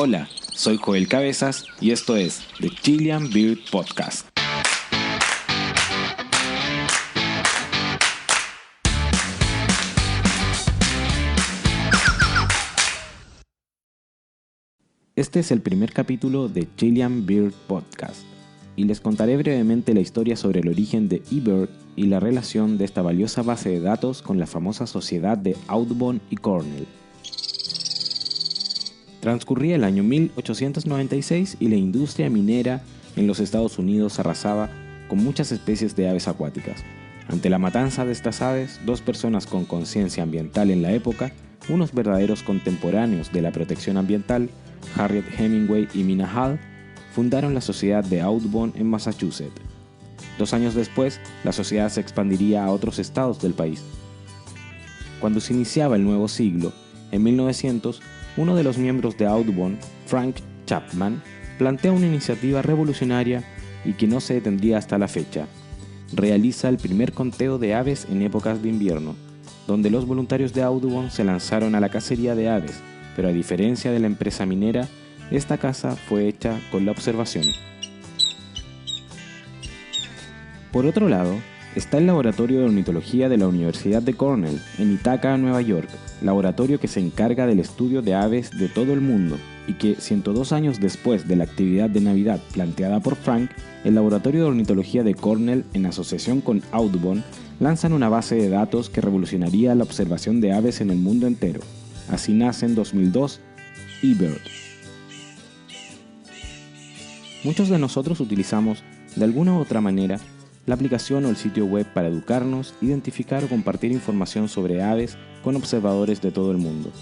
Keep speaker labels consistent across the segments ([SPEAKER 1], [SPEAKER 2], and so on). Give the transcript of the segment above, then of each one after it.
[SPEAKER 1] Hola, soy Joel Cabezas y esto es The Chilean Bird Podcast. Este es el primer capítulo de Chilean Bird Podcast y les contaré brevemente la historia sobre el origen de eBird y la relación de esta valiosa base de datos con la famosa sociedad de Audubon y Cornell. Transcurría el año 1896 y la industria minera en los Estados Unidos arrasaba con muchas especies de aves acuáticas. Ante la matanza de estas aves, dos personas con conciencia ambiental en la época, unos verdaderos contemporáneos de la protección ambiental, Harriet Hemingway y Mina Hall, fundaron la Sociedad de Audubon en Massachusetts. 2 años después, la sociedad se expandiría a otros estados del país. Cuando se iniciaba el nuevo siglo, en 1900, uno de los miembros de Audubon, Frank Chapman, plantea una iniciativa revolucionaria y que no se detendría hasta la fecha. Realiza el primer conteo de aves en épocas de invierno, donde los voluntarios de Audubon se lanzaron a la cacería de aves, pero a diferencia de la empresa minera, esta caza fue hecha con la observación. Por otro lado, está el Laboratorio de Ornitología de la Universidad de Cornell, en Ithaca, Nueva York, laboratorio que se encarga del estudio de aves de todo el mundo, y que 102 años después de la actividad de Navidad planteada por Frank, el Laboratorio de Ornitología de Cornell, en asociación con Audubon, lanzan una base de datos que revolucionaría la observación de aves en el mundo entero. Así nace en 2002 eBird. Muchos de nosotros utilizamos, de alguna u otra manera, la aplicación o el sitio web para educarnos, identificar o compartir información sobre aves con observadores de todo el mundo.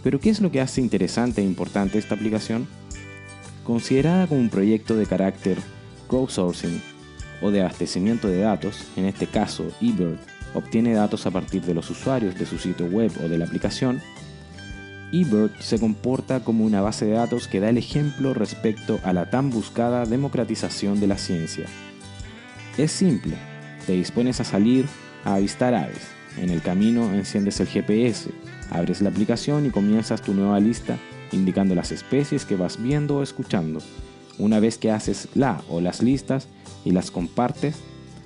[SPEAKER 1] ¿Pero qué es lo que hace interesante e importante esta aplicación? Considerada como un proyecto de carácter crowdsourcing o de abastecimiento de datos, en este caso eBird obtiene datos a partir de los usuarios de su sitio web o de la aplicación, eBird se comporta como una base de datos que da el ejemplo respecto a la tan buscada democratización de la ciencia. Es simple, te dispones a salir a avistar aves. En el camino enciendes el GPS, abres la aplicación y comienzas tu nueva lista indicando las especies que vas viendo o escuchando. Una vez que haces la o las listas y las compartes,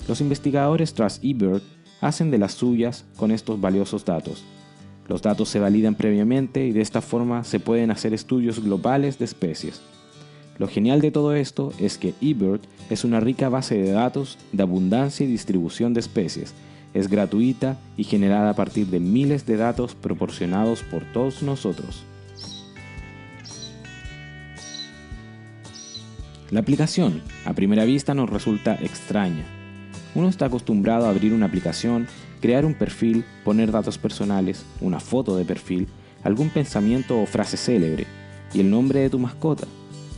[SPEAKER 1] los investigadores tras eBird hacen de las suyas con estos valiosos datos. Los datos se validan previamente y de esta forma se pueden hacer estudios globales de especies. Lo genial de todo esto es que eBird es una rica base de datos de abundancia y distribución de especies. Es gratuita y generada a partir de miles de datos proporcionados por todos nosotros. La aplicación, a primera vista, nos resulta extraña. Uno está acostumbrado a abrir una aplicación, crear un perfil, poner datos personales, una foto de perfil, algún pensamiento o frase célebre y el nombre de tu mascota.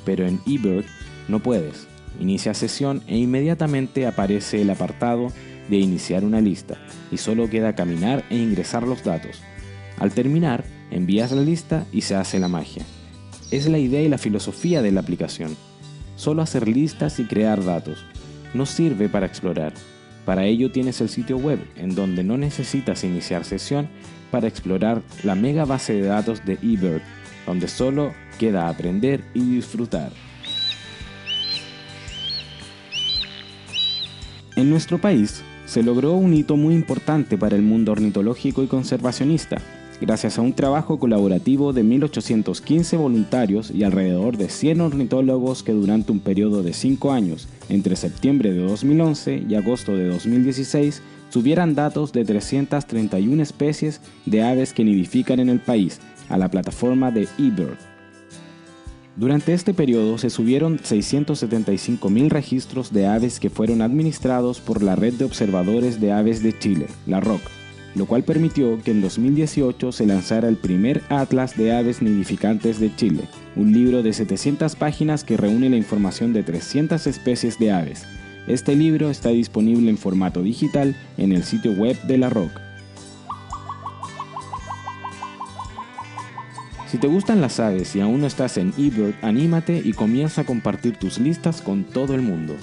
[SPEAKER 1] Pero en eBird no puedes. Inicia sesión e inmediatamente aparece el apartado de iniciar una lista y solo queda caminar e ingresar los datos. Al terminar, envías la lista y se hace la magia. Es la idea y la filosofía de la aplicación. Solo hacer listas y crear datos. No sirve para explorar. Para ello tienes el sitio web, en donde no necesitas iniciar sesión para explorar la mega base de datos de eBird, donde solo queda aprender y disfrutar. En nuestro país se logró un hito muy importante para el mundo ornitológico y conservacionista, gracias a un trabajo colaborativo de 1815 voluntarios y alrededor de 100 ornitólogos que durante un periodo de 5 años, entre septiembre de 2011 y agosto de 2016, subieran datos de 331 especies de aves que nidifican en el país a la plataforma de eBird. Durante este periodo se subieron 675.000 registros de aves que fueron administrados por la Red de Observadores de Aves de Chile, la ROC, lo cual permitió que en 2018 se lanzara el primer Atlas de Aves Nidificantes de Chile, un libro de 700 páginas que reúne la información de 300 especies de aves. Este libro está disponible en formato digital en el sitio web de la ROC. Si te gustan las aves y aún no estás en eBird, anímate y comienza a compartir tus listas con todo el mundo.